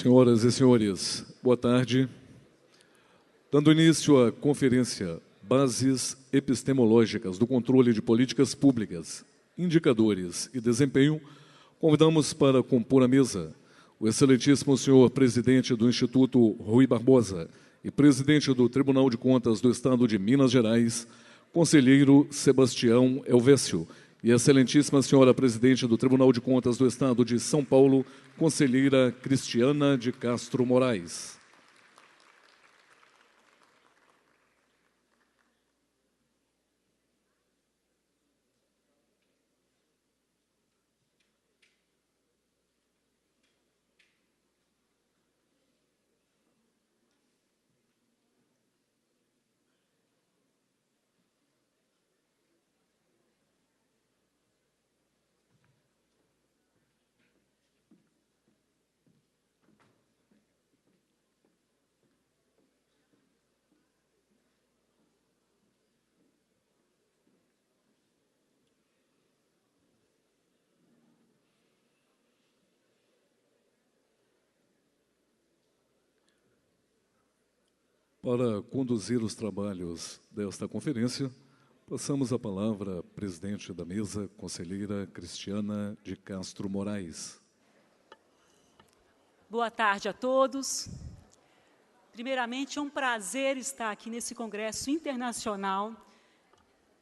Senhoras e senhores, boa tarde. Dando início à conferência Bases Epistemológicas do Controle de Políticas Públicas, Indicadores e Desempenho, convidamos para compor a mesa o excelentíssimo senhor presidente do Instituto Rui Barbosa e presidente do Tribunal de Contas do Estado de Minas Gerais, conselheiro Sebastião Elvésio, e a excelentíssima senhora presidente do Tribunal de Contas do Estado de São Paulo, conselheira Cristiana de Castro Moraes. Para conduzir os trabalhos desta conferência, passamos a palavra à presidente da mesa, conselheira Cristiana de Castro Moraes. Boa tarde a todos. Primeiramente, é um prazer estar aqui nesse congresso internacional.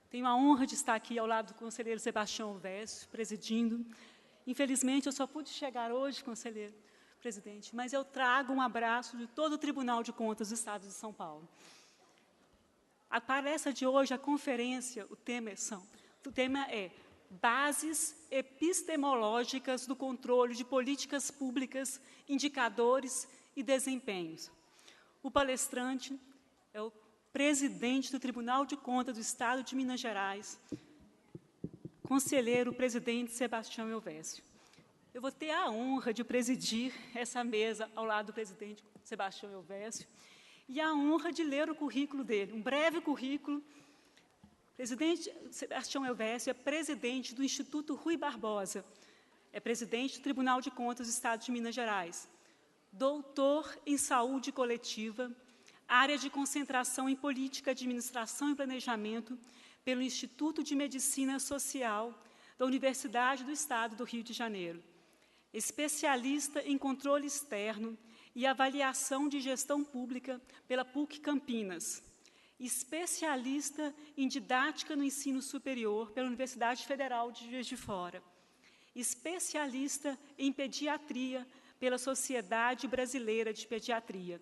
Tenho a honra de estar aqui ao lado do conselheiro Sebastião Elvésio, presidindo. Infelizmente, eu só pude chegar hoje, conselheiro presidente, mas eu trago um abraço de todo o Tribunal de Contas do Estado de São Paulo. A palestra de hoje, a conferência, o tema é Bases Epistemológicas do Controle de Políticas Públicas, Indicadores e Desempenhos. O palestrante é o presidente do Tribunal de Contas do Estado de Minas Gerais, conselheiro presidente Sebastião Elvésio. Eu vou ter a honra de presidir essa mesa ao lado do presidente Sebastião Elvésio e a honra de ler o currículo dele, um breve currículo. O presidente Sebastião Elvésio é presidente do Instituto Rui Barbosa, é presidente do Tribunal de Contas do Estado de Minas Gerais, doutor em saúde coletiva, área de concentração em política, administração e planejamento pelo Instituto de Medicina Social da Universidade do Estado do Rio de Janeiro. Especialista em controle externo e avaliação de gestão pública pela PUC Campinas. Especialista em didática no ensino superior pela Universidade Federal de Juiz de Fora. Especialista em pediatria pela Sociedade Brasileira de Pediatria.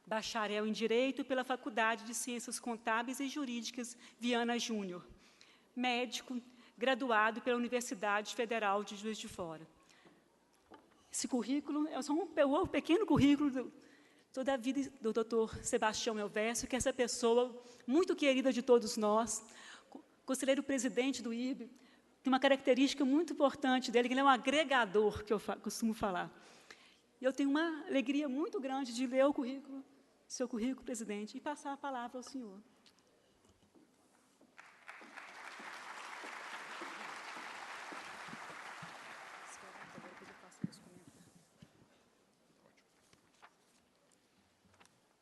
Bacharel em Direito pela Faculdade de Ciências Contábeis e Jurídicas Viana Júnior. Médico, graduado pela Universidade Federal de Juiz de Fora. Esse currículo é só um pequeno currículo de toda a vida do doutor Sebastião Elvésio, que é essa pessoa muito querida de todos nós, conselheiro presidente do IBE. Tem uma característica muito importante dele, que ele é um agregador, que eu costumo falar. E eu tenho uma alegria muito grande de ler o currículo, seu currículo, presidente, e passar a palavra ao senhor.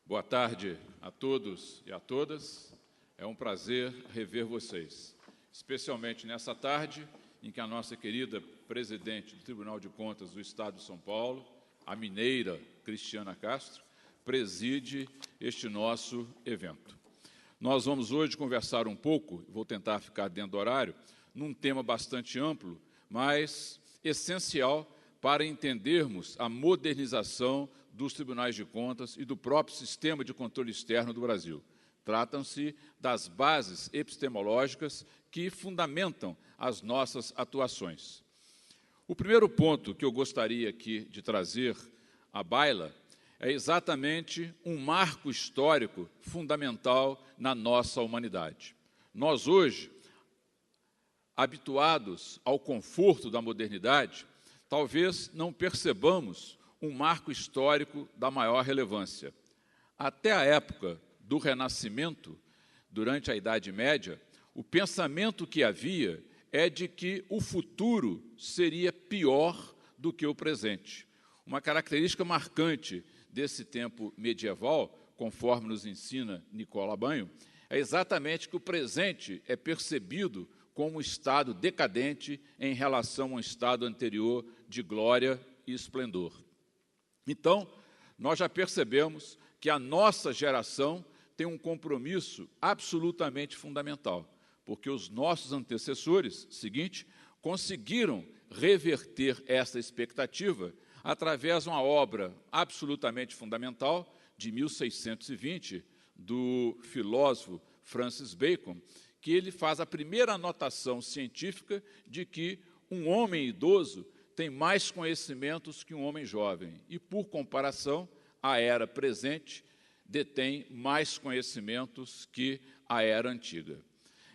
Boa tarde a todos e a todas. É um prazer rever vocês, especialmente nessa tarde em que a nossa querida presidente do Tribunal de Contas do Estado de São Paulo, a mineira Cristiana Castro, preside este nosso evento. Nós vamos hoje conversar um pouco, vou tentar ficar dentro do horário, num tema bastante amplo, mas essencial para entendermos a modernização dos tribunais de contas e do próprio sistema de controle externo do Brasil. Tratam-se das bases epistemológicas que fundamentam as nossas atuações. O primeiro ponto que eu gostaria aqui de trazer à baila é exatamente um marco histórico fundamental na nossa humanidade. Nós, hoje, habituados ao conforto da modernidade, talvez não percebamos um marco histórico da maior relevância. Até a época do Renascimento, durante a Idade Média, o pensamento que havia é de que o futuro seria pior do que o presente. uma característica marcante desse tempo medieval, conforme nos ensina Nicola Banho, é exatamente que o presente é percebido como um estado decadente em relação a um estado anterior de glória e esplendor. Então, nós já percebemos que a nossa geração tem um compromisso absolutamente fundamental, porque os nossos antecessores, conseguiram reverter essa expectativa através de uma obra absolutamente fundamental, de 1620, do filósofo Francis Bacon, que ele faz a primeira anotação científica de que um homem idoso tem mais conhecimentos que um homem jovem, e, por comparação, a era presente detém mais conhecimentos que a era antiga.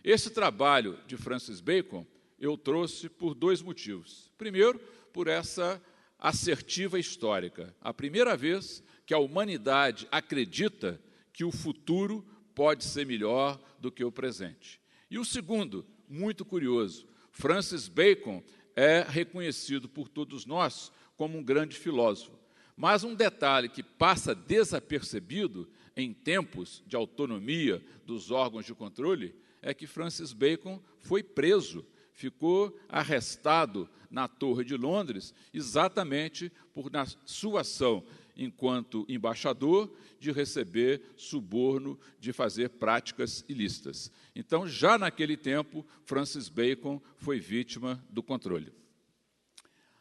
Esse trabalho de Francis Bacon eu trouxe por dois motivos. Primeiro, por essa assertiva histórica. A primeira vez que a humanidade acredita que o futuro pode ser melhor do que o presente. E o segundo, muito curioso, Francis Bacon é reconhecido por todos nós como um grande filósofo. Mas um detalhe que passa desapercebido em tempos de autonomia dos órgãos de controle é que Francis Bacon foi preso, ficou arrestado na Torre de Londres, exatamente por, na sua ação enquanto embaixador, de receber suborno, de fazer práticas ilícitas. Então, já naquele tempo, Francis Bacon foi vítima do controle.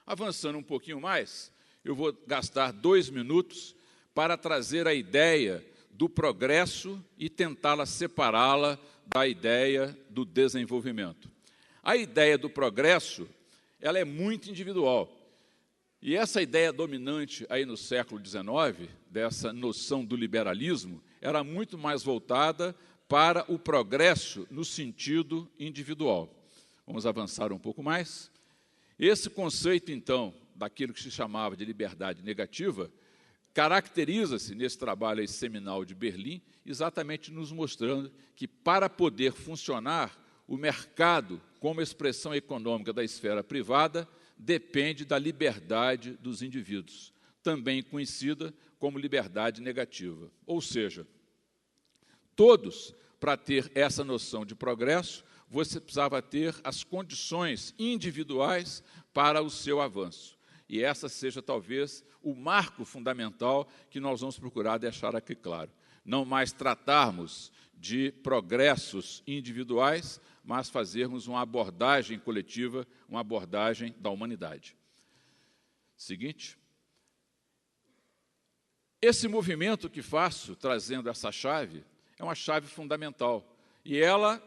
Avançando um pouquinho mais, eu vou gastar 2 minutos para trazer a ideia do progresso e tentá-la separá-la da ideia do desenvolvimento. A ideia do progresso, ela é muito individual. E essa ideia dominante aí no século XIX, dessa noção do liberalismo, era muito mais voltada para o progresso no sentido individual. Vamos avançar um pouco mais. Esse conceito, então, daquilo que se chamava de liberdade negativa, caracteriza-se nesse trabalho aí seminal de Berlim, exatamente nos mostrando que, para poder funcionar, o mercado, como expressão econômica da esfera privada, depende da liberdade dos indivíduos, também conhecida como liberdade negativa. Ou seja, todos, para ter essa noção de progresso, você precisava ter as condições individuais para o seu avanço. E essa seja, talvez, o marco fundamental que nós vamos procurar deixar aqui claro. Não mais tratarmos de progressos individuais, mas fazermos uma abordagem coletiva, uma abordagem da humanidade. Seguinte. Esse movimento que faço, trazendo essa chave, é uma chave fundamental. E ela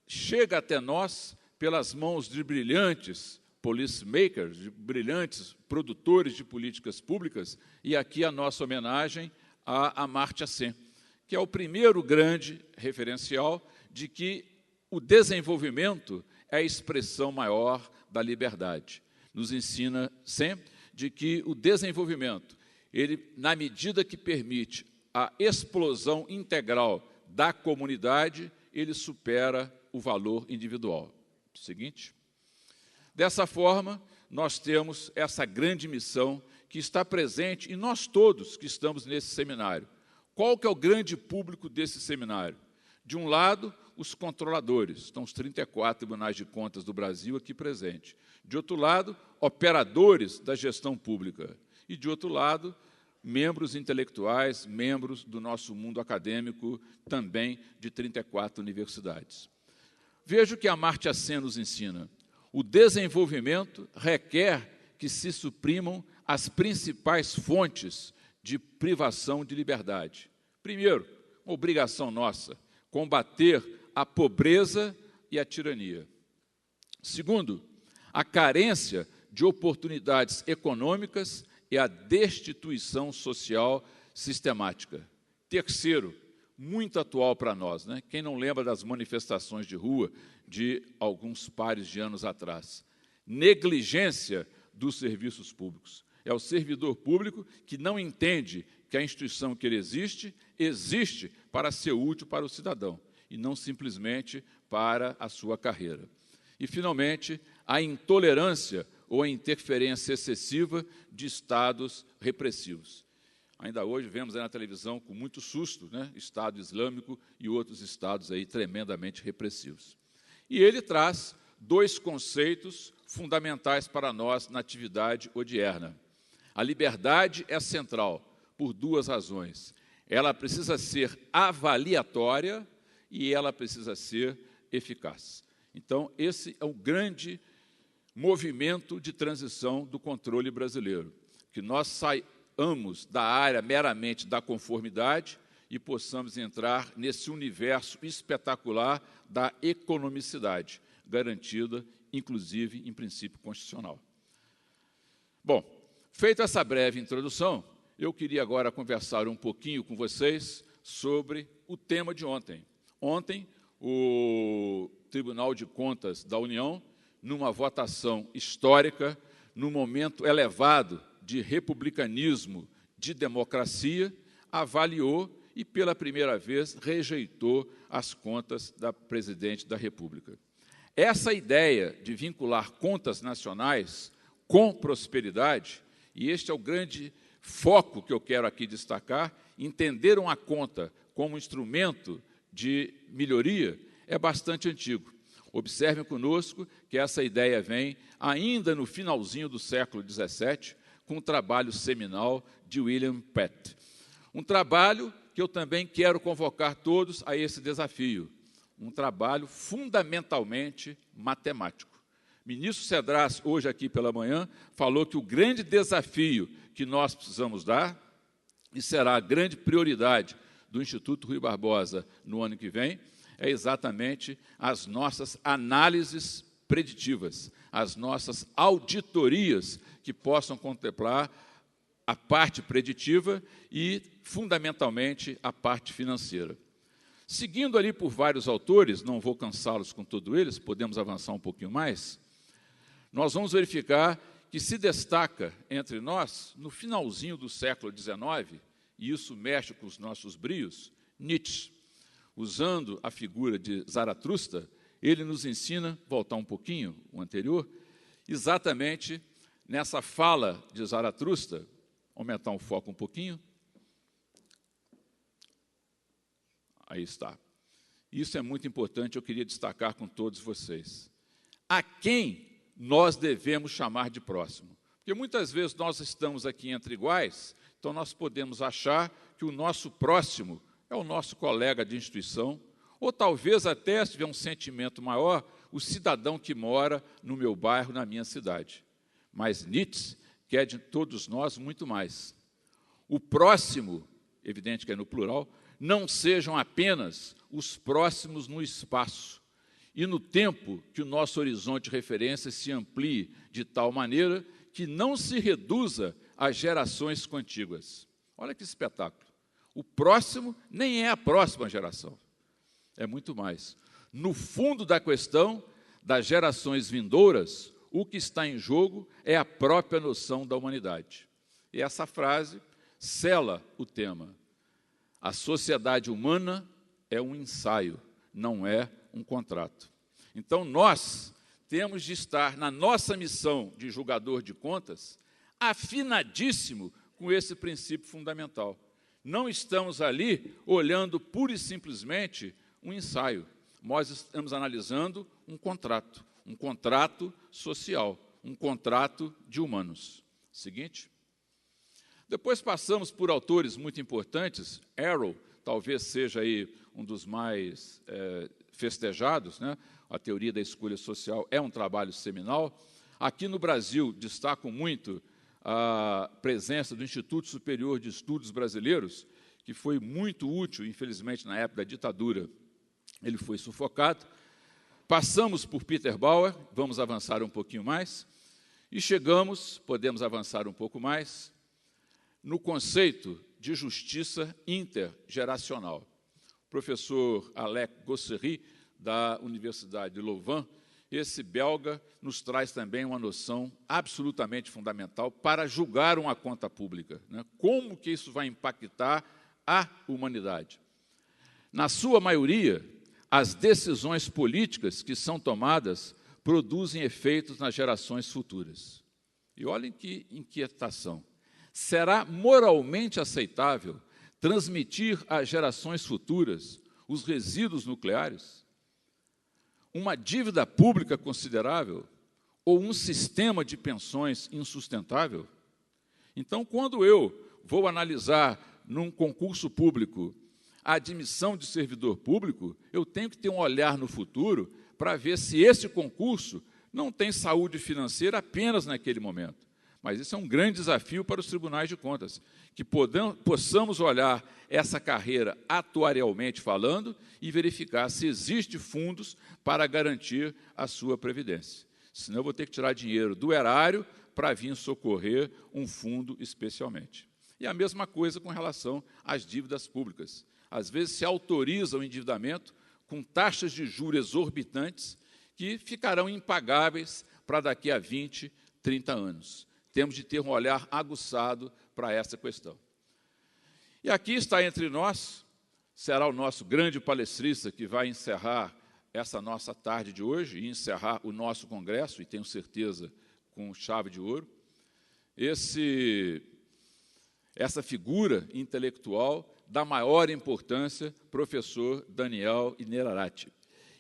chega até nós pelas mãos de brilhantes policymakers, de brilhantes produtores de políticas públicas, e aqui a nossa homenagem a Amartya Sen, que é o primeiro grande referencial de que o desenvolvimento é a expressão maior da liberdade. Nos ensina sempre de que o desenvolvimento, ele, na medida que permite a explosão integral da comunidade, ele supera o valor individual. Seguinte. Dessa forma, nós temos essa grande missão que está presente em nós todos que estamos nesse seminário. Qual que é o grande público desse seminário? De um lado, os controladores, estão os 34 tribunais de contas do Brasil aqui presentes. De outro lado, operadores da gestão pública. E, de outro lado, membros intelectuais, membros do nosso mundo acadêmico, também de 34 universidades. Veja o que a Amartya Sen nos ensina. O desenvolvimento requer que se suprimam as principais fontes de privação de liberdade. Primeiro, uma obrigação nossa, combater a pobreza e a tirania. Segundo, a carência de oportunidades econômicas e a destituição social sistemática. Terceiro, muito atual para nós, né? Quem não lembra das manifestações de rua de alguns pares de anos atrás? Negligência dos serviços públicos. É o servidor público que não entende que a instituição que ele existe para ser útil para o cidadão, e não simplesmente para a sua carreira. E, finalmente, a intolerância ou a interferência excessiva de estados repressivos. Ainda hoje vemos aí na televisão com muito susto, né, Estado Islâmico e outros estados aí tremendamente repressivos. E ele traz dois conceitos fundamentais para nós na atividade odierna. A liberdade é central, por duas razões. Ela precisa ser avaliatória e ela precisa ser eficaz. Então, esse é o grande movimento de transição do controle brasileiro, que nós saiamos da área meramente da conformidade e possamos entrar nesse universo espetacular da economicidade, garantida, inclusive, em princípio constitucional. Bom, feita essa breve introdução, eu queria agora conversar um pouquinho com vocês sobre o tema de ontem. Ontem, o Tribunal de Contas da União, numa votação histórica, num momento elevado de republicanismo, de democracia, avaliou e, pela primeira vez, rejeitou as contas da Presidente da República. Essa ideia de vincular contas nacionais com prosperidade, e este é o grande foco que eu quero aqui destacar, entenderam a conta como instrumento de melhoria, é bastante antigo. Observem conosco que essa ideia vem ainda no finalzinho do século XVII, com o trabalho seminal de William Pitt. Um trabalho que eu também quero convocar todos a esse desafio, um trabalho fundamentalmente matemático. O ministro Cedras, hoje aqui pela manhã, falou que o grande desafio que nós precisamos dar, e será a grande prioridade do Instituto Rui Barbosa no ano que vem, é exatamente as nossas análises preditivas, as nossas auditorias que possam contemplar a parte preditiva e, fundamentalmente, a parte financeira. Seguindo ali por vários autores, não vou cansá-los com todos eles, podemos avançar um pouquinho mais, nós vamos verificar que se destaca entre nós, no finalzinho do século XIX, e isso mexe com os nossos brios, Nietzsche. Usando a figura de Zaratustra, ele nos ensina, voltar um pouquinho, o anterior, exatamente nessa fala de Zaratustra, aumentar o foco um pouquinho. Aí está. Isso é muito importante, eu queria destacar com todos vocês. A quem nós devemos chamar de próximo? Porque muitas vezes nós estamos aqui entre iguais, então nós podemos achar que o nosso próximo é o nosso colega de instituição, ou talvez até, se tiver um sentimento maior, o cidadão que mora no meu bairro, na minha cidade. Mas Nietzsche quer de todos nós muito mais. O próximo, evidente que é no plural, não sejam apenas os próximos no espaço e no tempo que o nosso horizonte de referência se amplie de tal maneira que não se reduza às gerações contíguas. Olha que espetáculo. O próximo nem é a próxima geração, é muito mais. No fundo da questão das gerações vindouras, o que está em jogo é a própria noção da humanidade. E essa frase sela o tema. A sociedade humana é um ensaio, não é um contrato. Então, nós temos de estar na nossa missão de julgador de contas afinadíssimo com esse princípio fundamental. Não estamos ali olhando pura e simplesmente um ensaio. Nós estamos analisando um contrato social, um contrato de humanos. Seguinte. Depois passamos por autores muito importantes. Arrow talvez seja aí um dos mais festejados, né? A teoria da escolha social é um trabalho seminal. Aqui no Brasil destaco muito a presença do Instituto Superior de Estudos Brasileiros, que foi muito útil, infelizmente, na época da ditadura. Ele foi sufocado. Passamos por Peter Bauer, vamos avançar um pouquinho mais, e chegamos, podemos avançar um pouco mais, no conceito de justiça intergeracional. O professor Alec Gossery, da Universidade de Louvain, esse belga nos traz também uma noção absolutamente fundamental para julgar uma conta pública, né? Como que isso vai impactar a humanidade? Na sua maioria, as decisões políticas que são tomadas produzem efeitos nas gerações futuras. E olhem que inquietação. Será moralmente aceitável transmitir às gerações futuras os resíduos nucleares? Uma dívida pública considerável? Ou um sistema de pensões insustentável? Então, quando eu vou analisar num concurso público a admissão de servidor público, eu tenho que ter um olhar no futuro para ver se esse concurso não tem saúde financeira apenas naquele momento. Mas isso é um grande desafio para os tribunais de contas, que possamos olhar essa carreira atuarialmente falando e verificar se existe fundos para garantir a sua previdência. Senão eu vou ter que tirar dinheiro do erário para vir socorrer um fundo especialmente. E a mesma coisa com relação às dívidas públicas. Às vezes se autoriza o endividamento com taxas de juros exorbitantes que ficarão impagáveis para daqui a 20, 30 anos. Temos de ter um olhar aguçado para essa questão. E aqui está entre nós, será o nosso grande palestrista que vai encerrar essa nossa tarde de hoje e encerrar o nosso congresso, e tenho certeza com chave de ouro, essa figura intelectual da maior importância, professor Daniel Innerarity.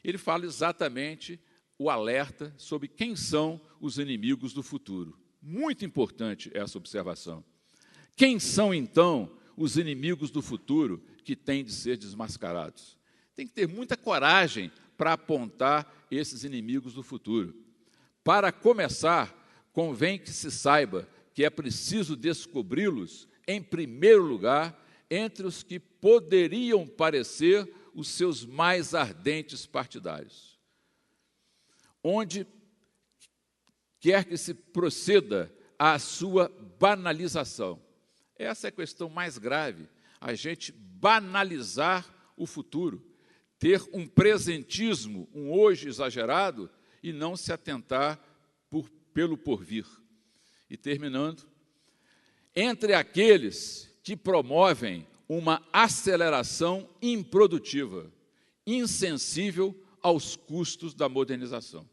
Ele fala exatamente o alerta sobre quem são os inimigos do futuro. Muito importante essa observação. Quem são, então, os inimigos do futuro que têm de ser desmascarados? Tem que ter muita coragem para apontar esses inimigos do futuro. Para começar, convém que se saiba que é preciso descobri-los, em primeiro lugar, entre os que poderiam parecer os seus mais ardentes partidários. Onde quer que se proceda à sua banalização. Essa é a questão mais grave, a gente banalizar o futuro, ter um presentismo, um hoje exagerado, e não se atentar pelo porvir. E terminando, entre aqueles que promovem uma aceleração improdutiva, insensível aos custos da modernização.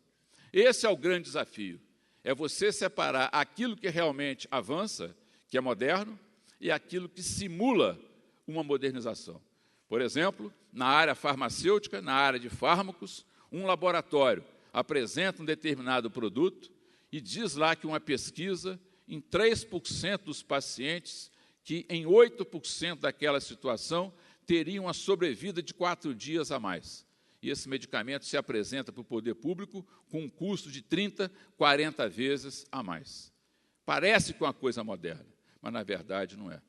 Esse é o grande desafio, é você separar aquilo que realmente avança, que é moderno, e aquilo que simula uma modernização. Por exemplo, na área farmacêutica, na área de fármacos, um laboratório apresenta um determinado produto e diz lá que uma pesquisa, em 3% dos pacientes, que em 8% daquela situação teriam uma sobrevida de 4 dias a mais. E esse medicamento se apresenta para o poder público com um custo de 30, 40 vezes a mais. Parece com uma coisa moderna, mas, na verdade, não é.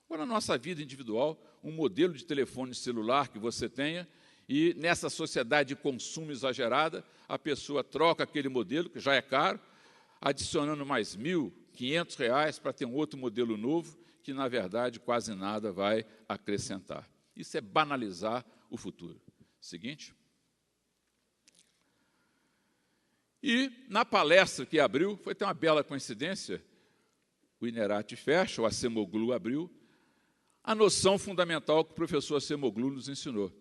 Ou na nossa vida individual, um modelo de telefone celular que você tenha, e nessa sociedade de consumo exagerada, a pessoa troca aquele modelo, que já é caro, adicionando mais R$ 1.500 para ter um outro modelo novo, que, na verdade, quase nada vai acrescentar. Isso é banalizar o futuro. Seguinte. E, na palestra que abriu, foi até uma bela coincidência, o Innerarity fecha, o Acemoglu abriu, a noção fundamental que o professor Acemoglu nos ensinou.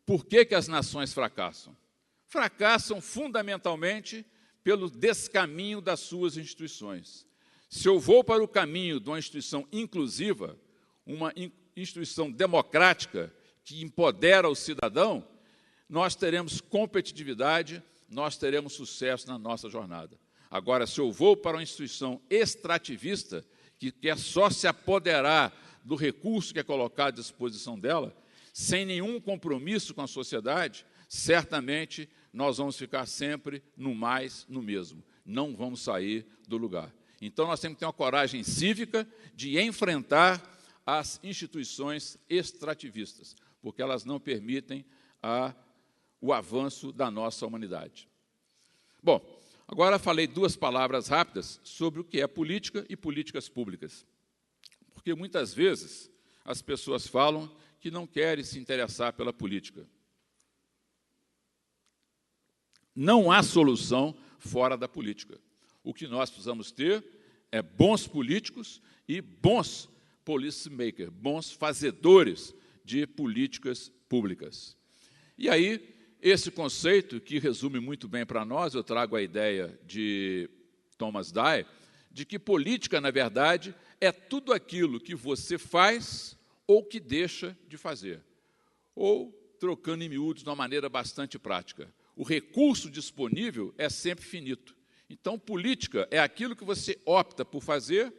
Por que as nações fracassam? Fracassam fundamentalmente pelo descaminho das suas instituições. Se eu vou para o caminho de uma instituição inclusiva, uma instituição democrática que empodera o cidadão, nós teremos competitividade, nós teremos sucesso na nossa jornada. Agora, se eu vou para uma instituição extrativista, que quer só se apoderar do recurso que é colocado à disposição dela, sem nenhum compromisso com a sociedade, certamente nós vamos ficar sempre no mais, no mesmo. Não vamos sair do lugar. Então, nós temos que ter uma coragem cívica de enfrentar as instituições extrativistas, porque elas não permitem o avanço da nossa humanidade. Bom, agora falei 2 palavras rápidas sobre o que é política e políticas públicas. Porque muitas vezes as pessoas falam que não querem se interessar pela política. Não há solução fora da política. O que nós precisamos ter é bons políticos e bons policymakers, bons fazedores de políticas públicas. E aí, esse conceito, que resume muito bem para nós, eu trago a ideia de Thomas Dye, de que política, na verdade, é tudo aquilo que você faz ou que deixa de fazer. Ou, trocando em miúdos de uma maneira bastante prática, o recurso disponível é sempre finito. Então, política é aquilo que você opta por fazer,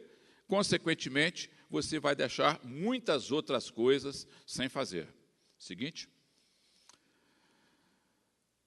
consequentemente, você vai deixar muitas outras coisas sem fazer. Seguinte.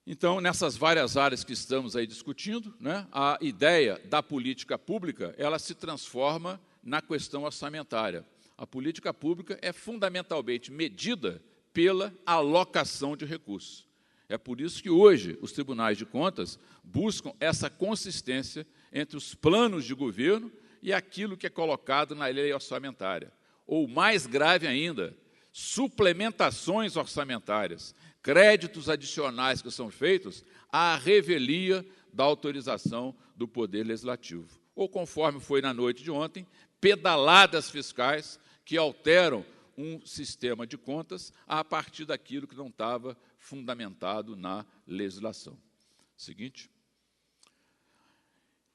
Então, nessas várias áreas que estamos aí discutindo, né, a ideia da política pública, ela se transforma na questão orçamentária. A política pública é fundamentalmente medida pela alocação de recursos. É por isso que hoje os tribunais de contas buscam essa consistência entre os planos de governo e aquilo que é colocado na lei orçamentária. Ou, mais grave ainda, suplementações orçamentárias, créditos adicionais que são feitos à revelia da autorização do Poder Legislativo. Ou, conforme foi na noite de ontem, pedaladas fiscais que alteram um sistema de contas a partir daquilo que não estava fundamentado na legislação. Seguinte.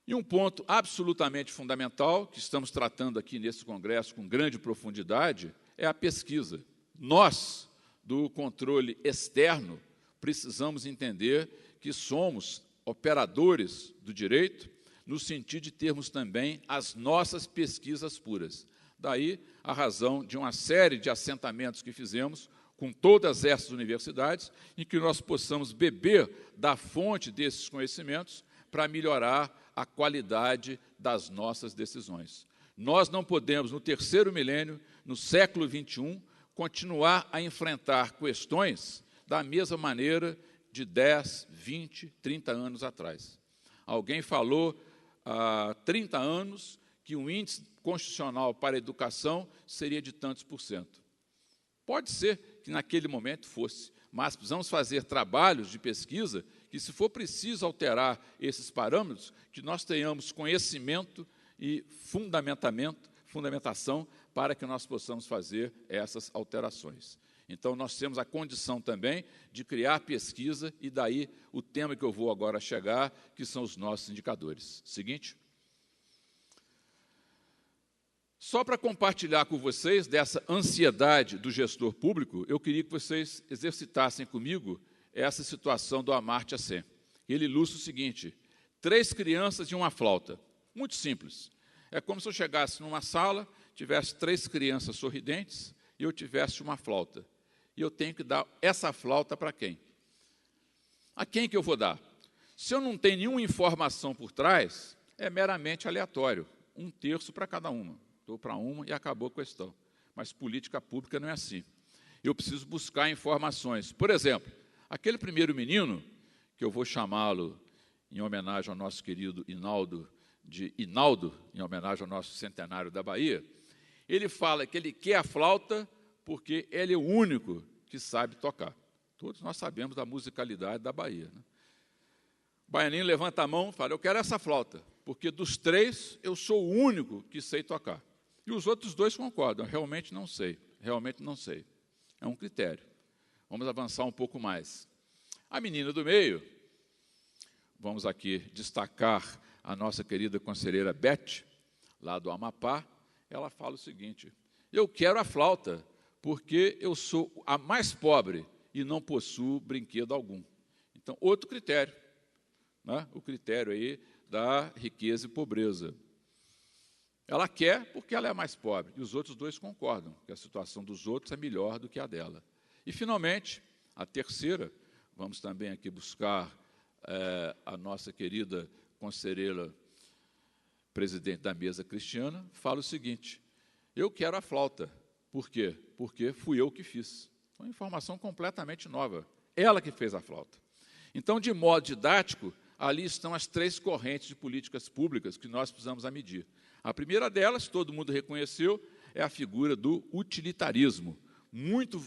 E um ponto absolutamente fundamental, que estamos tratando aqui nesse congresso com grande profundidade, é a pesquisa. Nós, do controle externo, precisamos entender que somos operadores do direito, no sentido de termos também as nossas pesquisas puras. Daí a razão de uma série de assentamentos que fizemos com todas essas universidades, em que nós possamos beber da fonte desses conhecimentos para melhorar a qualidade das nossas decisões. Nós não podemos, no terceiro milênio, no século XXI, continuar a enfrentar questões da mesma maneira de 10, 20, 30 anos atrás. Alguém falou há 30 anos que o índice constitucional para a educação seria de tantos %. Pode ser que naquele momento fosse, mas precisamos fazer trabalhos de pesquisa que, se for preciso alterar esses parâmetros, que nós tenhamos conhecimento e fundamentação para que nós possamos fazer essas alterações. Então, nós temos a condição também de criar pesquisa, e daí o tema que eu vou agora chegar, que são os nossos indicadores. Seguinte. Só para compartilhar com vocês dessa ansiedade do gestor público, eu queria que vocês exercitassem comigo essa situação do Amartya Sen. Ele ilustra o seguinte: 3 crianças e uma flauta. Muito simples. É como se eu chegasse numa sala, tivesse 3 crianças sorridentes e eu tivesse uma flauta. E eu tenho que dar essa flauta para quem? A quem que eu vou dar? Se eu não tenho nenhuma informação por trás, é meramente aleatório. 1/3 para cada uma. Dou para uma e acabou a questão. Mas política pública não é assim. Eu preciso buscar informações. Por exemplo, aquele primeiro menino, que eu vou chamá-lo em homenagem ao nosso querido Hinaldo, de Hinaldo, em homenagem ao nosso centenário da Bahia, ele fala que ele quer a flauta porque ele é o único que sabe tocar. Todos nós sabemos da musicalidade da Bahia, né? O baianinho levanta a mão e fala: eu quero essa flauta, porque dos 3 eu sou o único que sei tocar. E os outros 2 concordam: realmente não sei, realmente não sei. É um critério. Vamos avançar um pouco mais. A menina do meio, vamos aqui destacar a nossa querida conselheira Beth, lá do Amapá, ela fala o seguinte: eu quero a flauta, porque eu sou a mais pobre e não possuo brinquedo algum. Então, outro critério, né? O critério aí da riqueza e pobreza. Ela quer porque ela é a mais pobre, e os outros 2 concordam que a situação dos outros é melhor do que a dela. E, finalmente, a terceira, vamos também aqui buscar a nossa querida conselheira presidente da mesa cristiana, fala o seguinte: eu quero a flauta. Por quê? Porque fui eu que fiz. Uma informação completamente nova. Ela que fez a flauta. Então, de modo didático, ali estão as 3 correntes de políticas públicas que nós precisamos medir. A primeira delas, todo mundo reconheceu, é a figura do utilitarismo, muito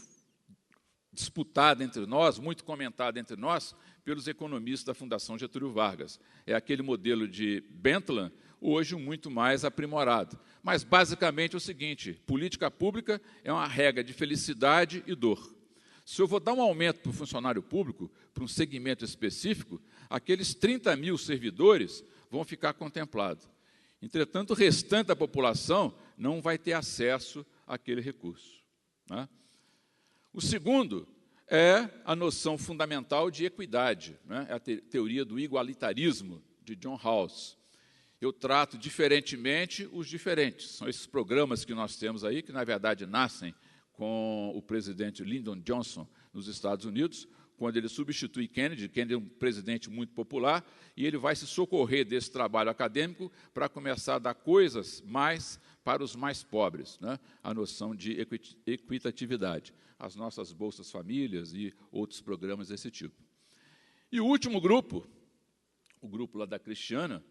disputada entre nós, muito comentada entre nós, pelos economistas da Fundação Getúlio Vargas. É aquele modelo de Bentham, hoje muito mais aprimorado. Mas, basicamente, é o seguinte: política pública é uma regra de felicidade e dor. Se eu vou dar um aumento para o funcionário público, para um segmento específico, aqueles 30 mil servidores vão ficar contemplados. Entretanto, o restante da população não vai ter acesso àquele recurso, né? O segundo é a noção fundamental de equidade, né? É a teoria do igualitarismo, de John Rawls. Eu trato diferentemente os diferentes. São esses programas que nós temos aí, que, na verdade, nascem com o presidente Lyndon Johnson nos Estados Unidos, quando ele substitui Kennedy. Kennedy é um presidente muito popular, e ele vai se socorrer desse trabalho acadêmico para começar a dar coisas mais para os mais pobres, né? A noção de equitatividade, as nossas bolsas famílias e outros programas desse tipo. E o último grupo, o grupo lá da Cristiana,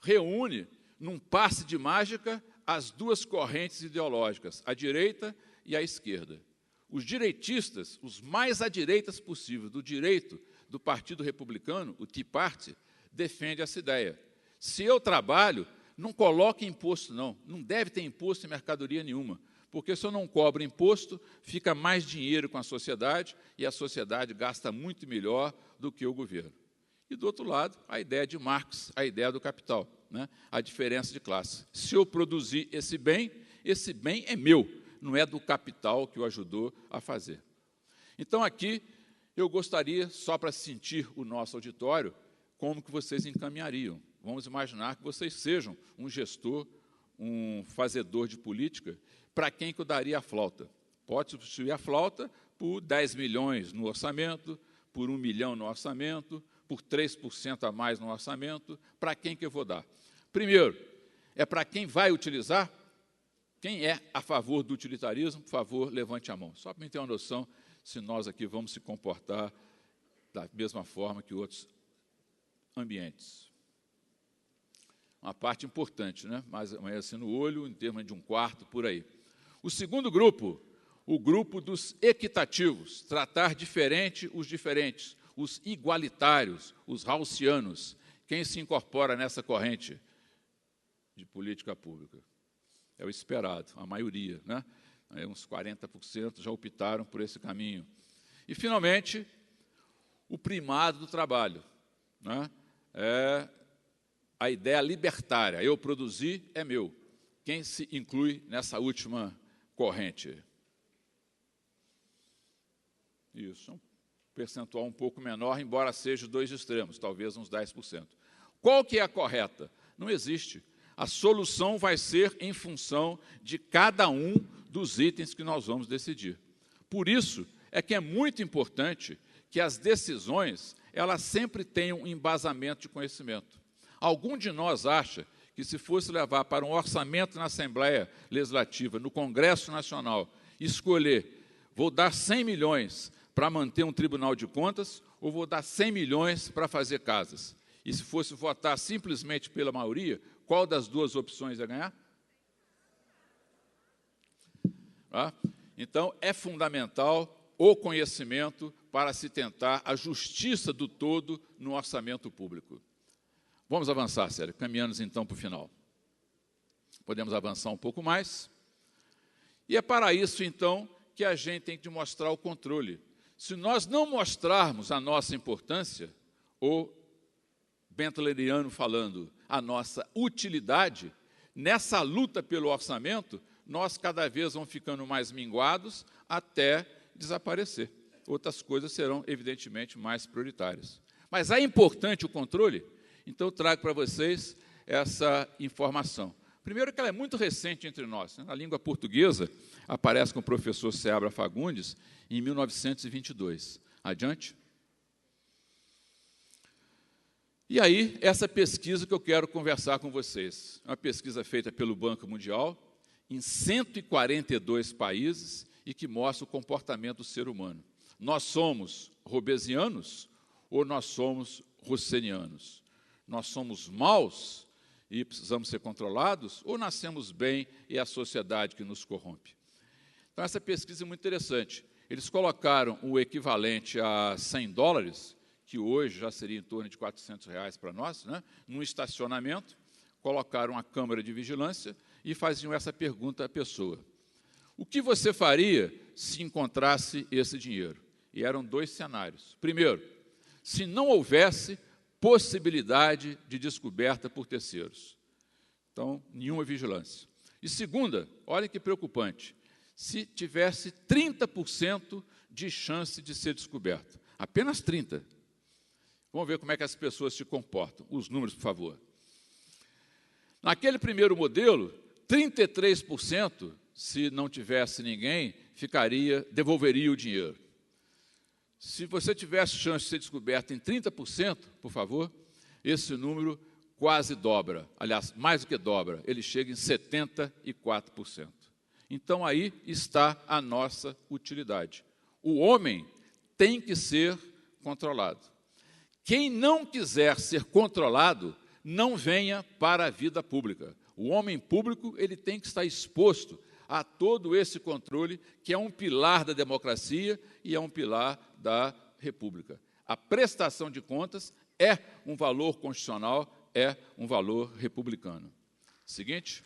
reúne, num passe de mágica, as duas correntes ideológicas, a direita e a esquerda. Os direitistas, os mais à direita possível, do direito do Partido Republicano, o Tea Party, defende essa ideia. Se eu trabalho, não coloque imposto, não deve ter imposto em mercadoria nenhuma, porque se eu não cobro imposto, fica mais dinheiro com a sociedade, e a sociedade gasta muito melhor do que o governo. E, do outro lado, a ideia de Marx, a ideia do capital, né? A diferença de classe. Se eu produzir esse bem é meu, não é do capital que o ajudou a fazer. Então, aqui, eu gostaria, só para sentir o nosso auditório, como que vocês encaminhariam. Vamos imaginar que vocês sejam um gestor, um fazedor de política, para quem que eu daria a flauta. Pode substituir a flauta por 10 milhões no orçamento, por 1 milhão no orçamento, por 3% a mais no orçamento. Para quem que eu vou dar? Primeiro, é para quem vai utilizar. Quem é a favor do utilitarismo, por favor, levante a mão. Só para mim ter uma noção se nós aqui vamos se comportar da mesma forma que outros ambientes. Uma parte importante, né? Mas assim no olho, em termos de um quarto, por aí. O segundo grupo, o grupo dos equitativos, tratar diferente os diferentes, os igualitários, os rawlsianos. Quem se incorpora nessa corrente de política pública? É o esperado, a maioria, né? Aí uns 40% já optaram por esse caminho. E, finalmente, o primado do trabalho, né? É a ideia libertária. Eu produzi, é meu. Quem se inclui nessa última corrente? Isso, um percentual um pouco menor, embora seja dois extremos, talvez uns 10%. Qual que é a correta? Não existe. A solução vai ser em função de cada um dos itens que nós vamos decidir. Por isso é que é muito importante que as decisões elas sempre tenham um embasamento de conhecimento. Algum de nós acha que se fosse levar para um orçamento na Assembleia Legislativa, no Congresso Nacional, escolher, vou dar 100 milhões para manter um Tribunal de Contas ou vou dar 100 milhões para fazer casas? E se fosse votar simplesmente pela maioria, qual das duas opções ia ganhar? Então, é fundamental o conhecimento para se tentar a justiça do todo no orçamento público. Vamos avançar, Célia, caminhando então para o final. Podemos avançar um pouco mais. E é para isso, então, que a gente tem que mostrar o controle. Se nós não mostrarmos a nossa importância, ou bentleriano falando, a nossa utilidade, nessa luta pelo orçamento, nós cada vez vamos ficando mais minguados até desaparecer. Outras coisas serão, evidentemente, mais prioritárias. Mas é importante o controle? Então, eu trago para vocês essa informação. Primeiro, que ela é muito recente entre nós. Na língua portuguesa, aparece com o professor Seabra Fagundes, em 1922. Adiante. E aí, essa pesquisa que eu quero conversar com vocês. É uma pesquisa feita pelo Banco Mundial, em 142 países, e que mostra o comportamento do ser humano. Nós somos robesianos ou nós somos russenianos? Nós somos maus e precisamos ser controlados, ou nascemos bem e é a sociedade que nos corrompe? Então, essa pesquisa é muito interessante. Eles colocaram o equivalente a $100, que hoje já seria em torno de R$400 para nós, né, num estacionamento, colocaram a câmera de vigilância e faziam essa pergunta à pessoa. O que você faria se encontrasse esse dinheiro? E eram dois cenários. Primeiro, se não houvesse possibilidade de descoberta por terceiros. Então, nenhuma vigilância. E segunda, olha que preocupante, se tivesse 30% de chance de ser descoberto, apenas 30%. Vamos ver como é que as pessoas se comportam. Os números, por favor. Naquele primeiro modelo, 33%, se não tivesse ninguém, devolveria o dinheiro. Se você tivesse chance de ser descoberto em 30%, por favor, esse número quase dobra. Aliás, mais do que dobra, ele chega em 74%. Então, aí está a nossa utilidade. O homem tem que ser controlado. Quem não quiser ser controlado, não venha para a vida pública. O homem público ele tem que estar exposto a todo esse controle, que é um pilar da democracia e é um pilar da república. A prestação de contas é um valor constitucional, é um valor republicano. Seguinte.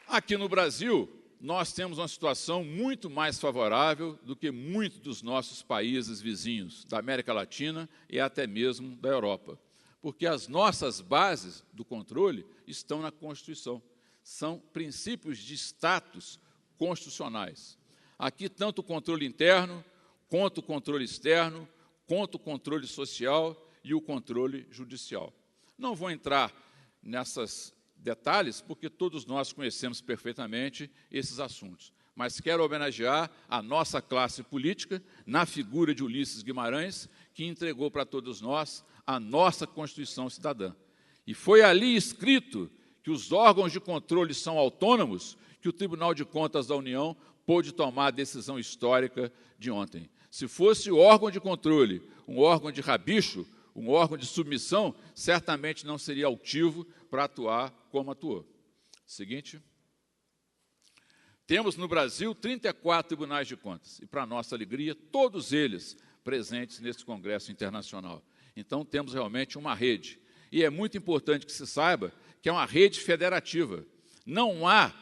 Aqui no Brasil, nós temos uma situação muito mais favorável do que muitos dos nossos países vizinhos, da América Latina e até mesmo da Europa. Porque as nossas bases do controle estão na Constituição. São princípios de status constitucionais. Aqui, tanto o controle interno, quanto o controle externo, quanto o controle social e o controle judicial. Não vou entrar nesses detalhes, porque todos nós conhecemos perfeitamente esses assuntos. Mas quero homenagear a nossa classe política na figura de Ulisses Guimarães, que entregou para todos nós a nossa Constituição Cidadã. E foi ali escrito que os órgãos de controle são autônomos, que o Tribunal de Contas da União pôde tomar a decisão histórica de ontem. Se fosse o órgão de controle, um órgão de rabicho, um órgão de submissão, certamente não seria altivo para atuar como atuou. Seguinte. Temos no Brasil 34 tribunais de contas, e, para nossa alegria, todos eles presentes nesse Congresso Internacional. Então, temos realmente uma rede. E é muito importante que se saiba que é uma rede federativa. Não há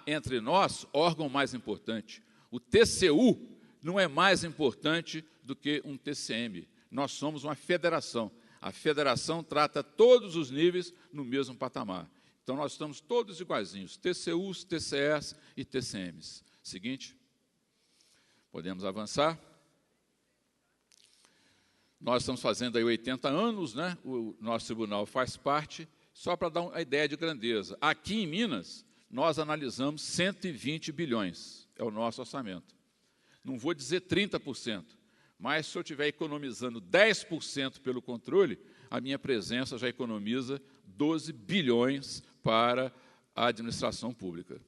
entre nós órgão mais importante. O TCU não é mais importante do que um TCM. Nós somos uma federação. A federação trata todos os níveis no mesmo patamar. Então, nós estamos todos iguaizinhos, TCUs, TCEs e TCMs. Seguinte. Podemos avançar. Nós estamos fazendo aí 80 anos, né? O nosso tribunal faz parte, só para dar uma ideia de grandeza. Aqui em Minas, nós analisamos 120 bilhões, é o nosso orçamento. Não vou dizer 30%, mas se eu estiver economizando 10% pelo controle, a minha presença já economiza 12 bilhões para a administração pública.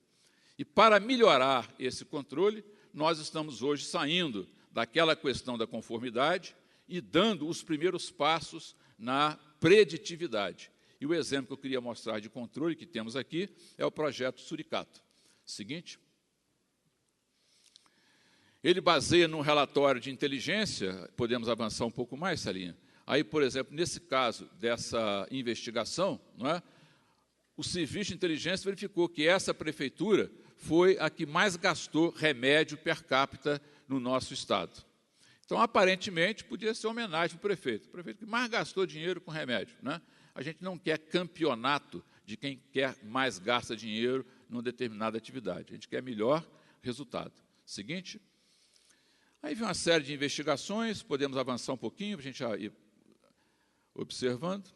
E para melhorar esse controle, nós estamos hoje saindo daquela questão da conformidade e dando os primeiros passos na preditividade. E o exemplo que eu queria mostrar de controle que temos aqui é o projeto Suricato. Seguinte. Ele baseia num relatório de inteligência, podemos avançar um pouco mais, Salinha? Aí, por exemplo, nesse caso dessa investigação, não é? O Serviço de Inteligência verificou que essa prefeitura foi a que mais gastou remédio per capita no nosso estado. Então, aparentemente, podia ser uma homenagem para o prefeito que mais gastou dinheiro com remédio. Né? A gente não quer campeonato de quem quer mais gasta dinheiro numa determinada atividade. A gente quer melhor resultado. Seguinte. Aí vem uma série de investigações, podemos avançar um pouquinho, para a gente já ir observando.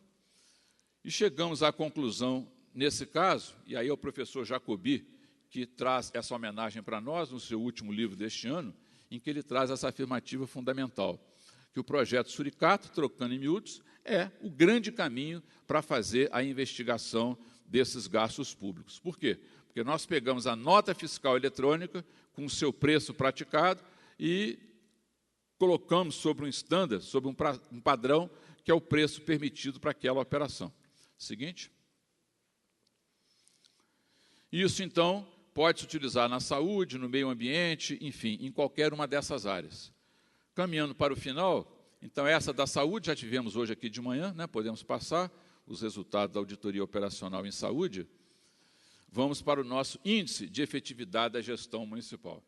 E chegamos à conclusão, nesse caso, e aí é o professor Jacobi, que traz essa homenagem para nós, no seu último livro deste ano, em que ele traz essa afirmativa fundamental, que o projeto Suricato, trocando em miúdos, é o grande caminho para fazer a investigação desses gastos públicos. Por quê? Porque nós pegamos a nota fiscal eletrônica com o seu preço praticado e colocamos sobre um estándar, sobre um padrão, que é o preço permitido para aquela operação. Seguinte. Isso, então, pode se utilizar na saúde, no meio ambiente, enfim, em qualquer uma dessas áreas. Caminhando para o final, então, essa da saúde, já tivemos hoje aqui de manhã, né, podemos passar os resultados da auditoria operacional em saúde. Vamos para o nosso índice de efetividade da gestão municipal.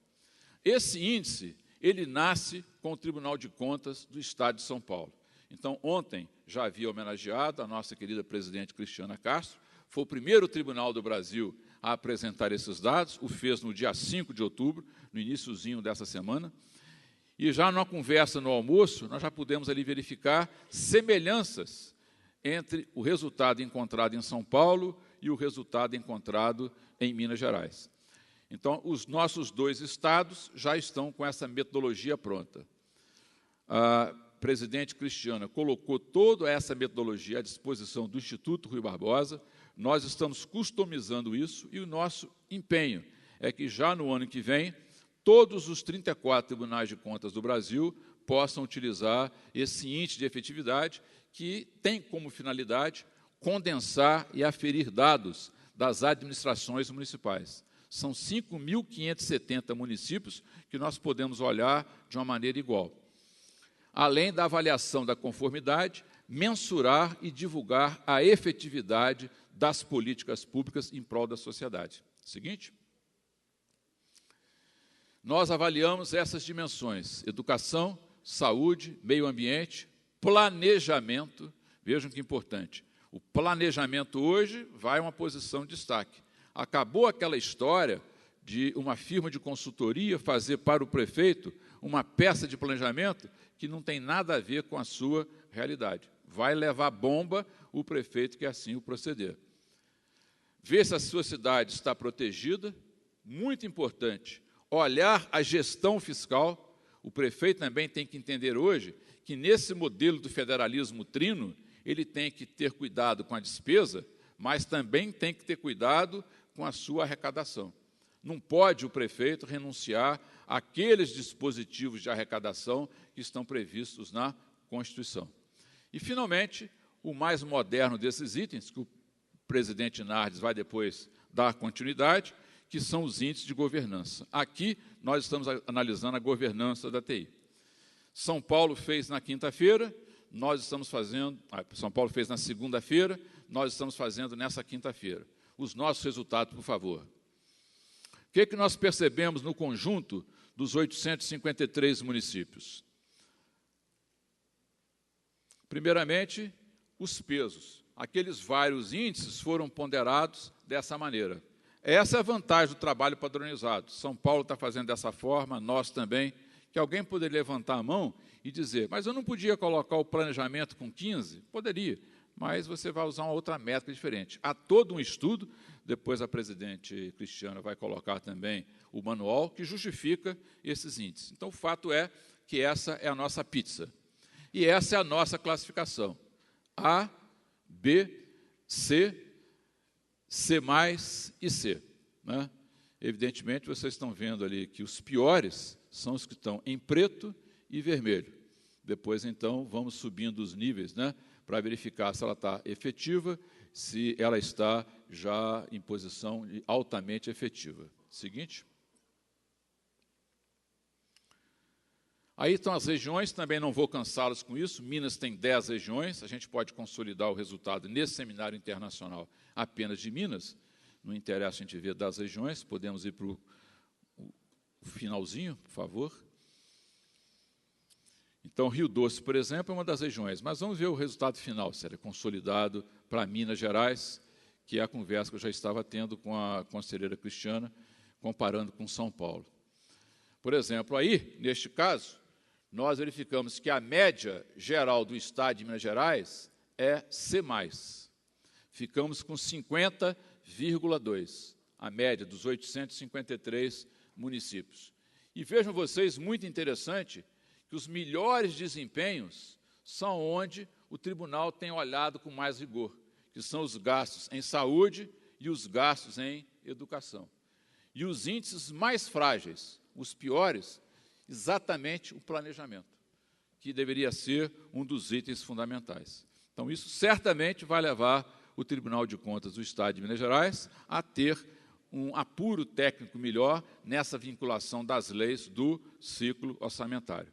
Esse índice, ele nasce com o Tribunal de Contas do Estado de São Paulo. Então, ontem já havia homenageado a nossa querida presidente Cristiana Castro, foi o primeiro tribunal do Brasil a apresentar esses dados, o fez no dia 5 de outubro, no iniciozinho dessa semana, e já numa conversa no almoço, nós já pudemos ali verificar semelhanças entre o resultado encontrado em São Paulo e o resultado encontrado em Minas Gerais. Então, os nossos 2 estados já estão com essa metodologia pronta. A presidente Cristiana colocou toda essa metodologia à disposição do Instituto Rui Barbosa, nós estamos customizando isso e o nosso empenho é que já no ano que vem, todos os 34 tribunais de contas do Brasil possam utilizar esse índice de efetividade que tem como finalidade condensar e aferir dados das administrações municipais. São 5.570 municípios que nós podemos olhar de uma maneira igual. Além da avaliação da conformidade, mensurar e divulgar a efetividade das políticas públicas em prol da sociedade. Seguinte. Nós avaliamos essas dimensões: educação, saúde, meio ambiente, planejamento. Vejam que importante. O planejamento hoje vai a uma posição de destaque. Acabou aquela história de uma firma de consultoria fazer para o prefeito uma peça de planejamento que não tem nada a ver com a sua realidade. Vai levar bomba o prefeito que assim o proceder. Ver se a sua cidade está protegida, muito importante. Olhar a gestão fiscal. O prefeito também tem que entender hoje que, nesse modelo do federalismo trino, ele tem que ter cuidado com a despesa, mas também tem que ter cuidado com a sua arrecadação. Não pode o prefeito renunciar àqueles dispositivos de arrecadação que estão previstos na Constituição. E, finalmente, o mais moderno desses itens, que o presidente Nardes vai depois dar continuidade, que são os índices de governança. Aqui, nós estamos analisando a governança da TI. São Paulo fez na quinta-feira, nós estamos fazendo... São Paulo fez na segunda-feira, nós estamos fazendo nessa quinta-feira. Os nossos resultados, por favor. O que nós percebemos no conjunto dos 853 municípios? Primeiramente, os pesos. Aqueles vários índices foram ponderados dessa maneira. Essa é a vantagem do trabalho padronizado. São Paulo está fazendo dessa forma, nós também. Que alguém poderia levantar a mão e dizer, mas eu não podia colocar o planejamento com 15? Poderia, mas você vai usar uma outra métrica diferente. Há todo um estudo, depois a presidente Cristiana vai colocar também o manual, que justifica esses índices. Então, o fato é que essa é a nossa pizza. E essa é a nossa classificação. A, B, C, C+, e C. Né? Evidentemente, vocês estão vendo ali que os piores são os que estão em preto e vermelho. Depois, então, vamos subindo os níveis, né, para verificar se ela está efetiva, se ela está já em posição altamente efetiva. Seguinte. Aí estão as regiões, também não vou cansá-los com isso. Minas tem 10 regiões, a gente pode consolidar o resultado nesse seminário internacional apenas de Minas. Não interessa a gente ver das regiões, podemos ir para o finalzinho, por favor. Então, Rio Doce, por exemplo, é uma das regiões, mas vamos ver o resultado final, se ele é consolidado para Minas Gerais, que é a conversa que eu já estava tendo com a conselheira Cristiana, comparando com São Paulo. Por exemplo, aí, neste caso, nós verificamos que a média geral do estado de Minas Gerais é C+. Ficamos com 50,2, a média dos 853 municípios. E vejam vocês, muito interessante, que os melhores desempenhos são onde o tribunal tem olhado com mais rigor, que são os gastos em saúde e os gastos em educação. E os índices mais frágeis, os piores, exatamente o planejamento, que deveria ser um dos itens fundamentais. Então, isso certamente vai levar o Tribunal de Contas do Estado de Minas Gerais a ter um apuro técnico melhor nessa vinculação das leis do ciclo orçamentário.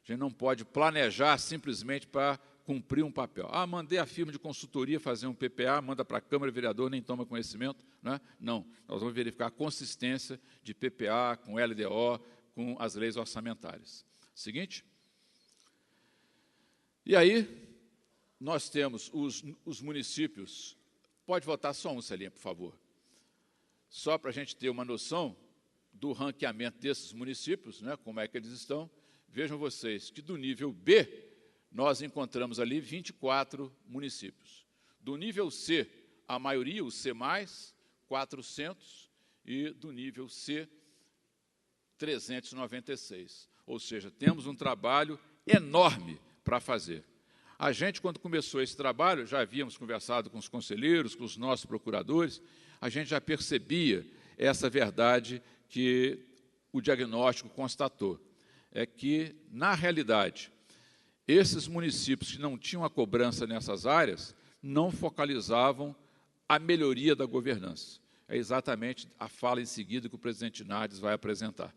A gente não pode planejar simplesmente para cumprir um papel. Mandei a firma de consultoria fazer um PPA, manda para a Câmara, o vereador nem toma conhecimento. Né? Não, nós vamos verificar a consistência de PPA com LDO, com as leis orçamentárias. Seguinte. E aí, nós temos os municípios. Pode votar só um, Celinha, por favor. Só para a gente ter uma noção do ranqueamento desses municípios, né, como é que eles estão. Vejam vocês que do nível B, nós encontramos ali 24 municípios. Do nível C, a maioria, o C+, 400, e do nível C, 396. Ou seja, temos um trabalho enorme para fazer. A gente, quando começou esse trabalho, já havíamos conversado com os conselheiros, com os nossos procuradores, a gente já percebia essa verdade que o diagnóstico constatou. É que, na realidade, esses municípios que não tinham a cobrança nessas áreas não focalizavam a melhoria da governança. É exatamente a fala em seguida que o presidente Nardes vai apresentar.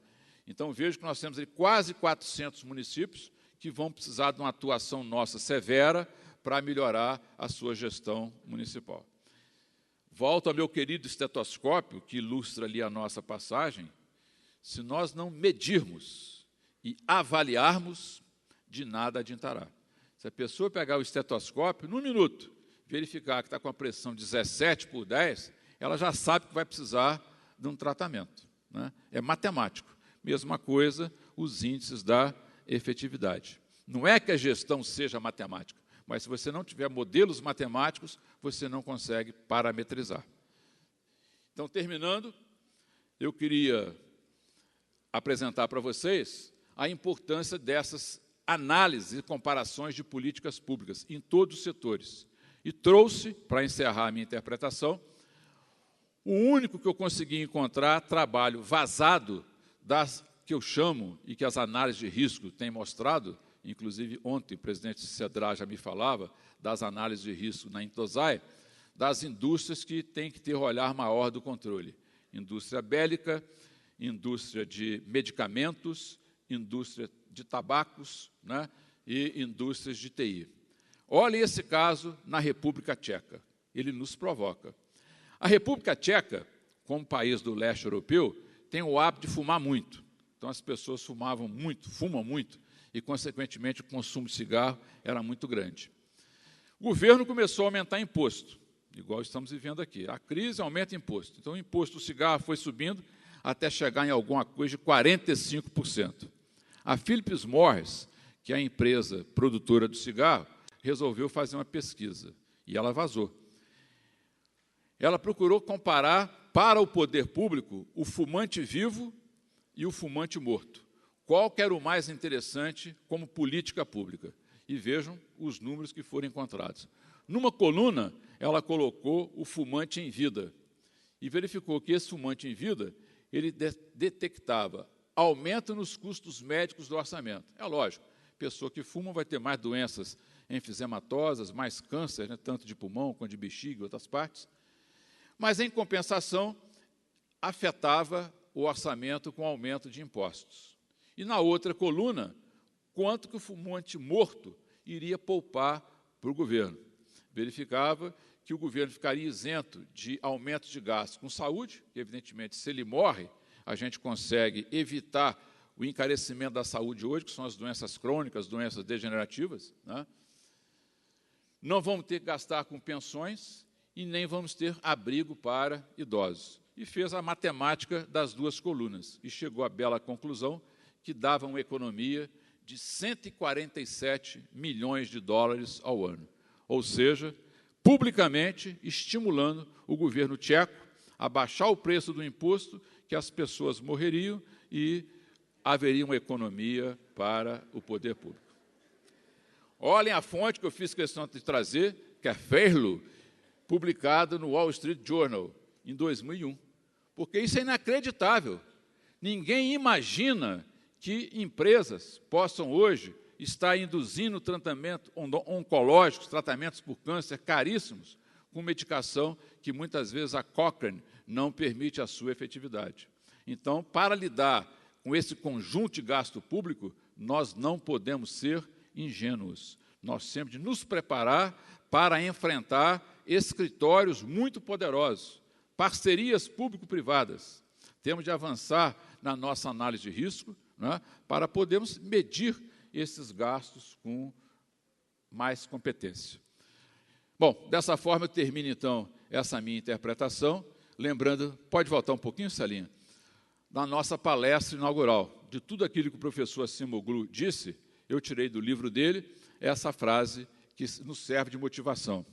Então, vejo que nós temos ali quase 400 municípios que vão precisar de uma atuação nossa severa para melhorar a sua gestão municipal. Volto ao meu querido estetoscópio, que ilustra ali a nossa passagem. Se nós não medirmos e avaliarmos, de nada adiantará. Se a pessoa pegar o estetoscópio, num minuto, verificar que está com a pressão 17/10, ela já sabe que vai precisar de um tratamento, né? É matemático. Mesma coisa, os índices da efetividade. Não é que a gestão seja matemática, mas se você não tiver modelos matemáticos, você não consegue parametrizar. Então, terminando, eu queria apresentar para vocês a importância dessas análises e comparações de políticas públicas em todos os setores. E trouxe, para encerrar a minha interpretação, o único que eu consegui encontrar trabalho vazado das que eu chamo e que as análises de risco têm mostrado, inclusive ontem o presidente Cedrá já me falava das análises de risco na Intosai, das indústrias que têm que ter um olhar maior do controle. Indústria bélica, indústria de medicamentos, indústria de tabacos, né, e indústrias de TI. Olha esse caso na República Tcheca. Ele nos provoca. A República Tcheca, como país do leste europeu, tem o hábito de fumar muito. Então, as pessoas fumam muito, e, consequentemente, o consumo de cigarro era muito grande. O governo começou a aumentar imposto, igual estamos vivendo aqui. A crise aumenta imposto. Então, o imposto do cigarro foi subindo até chegar em alguma coisa de 45%. A Philip Morris, que é a empresa produtora do cigarro, resolveu fazer uma pesquisa, e ela vazou. Ela procurou comparar, para o poder público, o fumante vivo e o fumante morto. Qual que era o mais interessante como política pública? E vejam os números que foram encontrados. Numa coluna, ela colocou o fumante em vida, e verificou que esse fumante em vida, ele detectava aumento nos custos médicos do orçamento. É lógico, pessoa que fuma vai ter mais doenças enfisematosas, mais câncer, né, tanto de pulmão quanto de bexiga e outras partes. Mas, em compensação, afetava o orçamento com aumento de impostos. E, na outra coluna, quanto que o fumante morto iria poupar para o governo. Verificava que o governo ficaria isento de aumentos de gastos com saúde, que, evidentemente, se ele morre, a gente consegue evitar o encarecimento da saúde hoje, que são as doenças crônicas, doenças degenerativas, né? Não vamos ter que gastar com pensões e nem vamos ter abrigo para idosos. E fez a matemática das duas colunas e chegou à bela conclusão que dava uma economia de 147 milhões de dólares ao ano. Ou seja, publicamente estimulando o governo tcheco a baixar o preço do imposto, que as pessoas morreriam e haveria uma economia para o poder público. Olhem a fonte que eu fiz questão de trazer, que é Fairlow, publicada no Wall Street Journal, em 2001. Porque isso é inacreditável. Ninguém imagina que empresas possam hoje estar induzindo tratamento oncológicos, tratamentos por câncer caríssimos, com medicação que muitas vezes a Cochrane não permite a sua efetividade. Então, para lidar com esse conjunto de gasto público, nós não podemos ser ingênuos. Nós temos de nos preparar para enfrentar escritórios muito poderosos, parcerias público-privadas. Temos de avançar na nossa análise de risco, né, para podermos medir esses gastos com mais competência. Bom, dessa forma eu termino, então, essa minha interpretação, lembrando, pode voltar um pouquinho, Salinha, na nossa palestra inaugural. De tudo aquilo que o professor Acemoglu disse, eu tirei do livro dele essa frase que nos serve de motivação.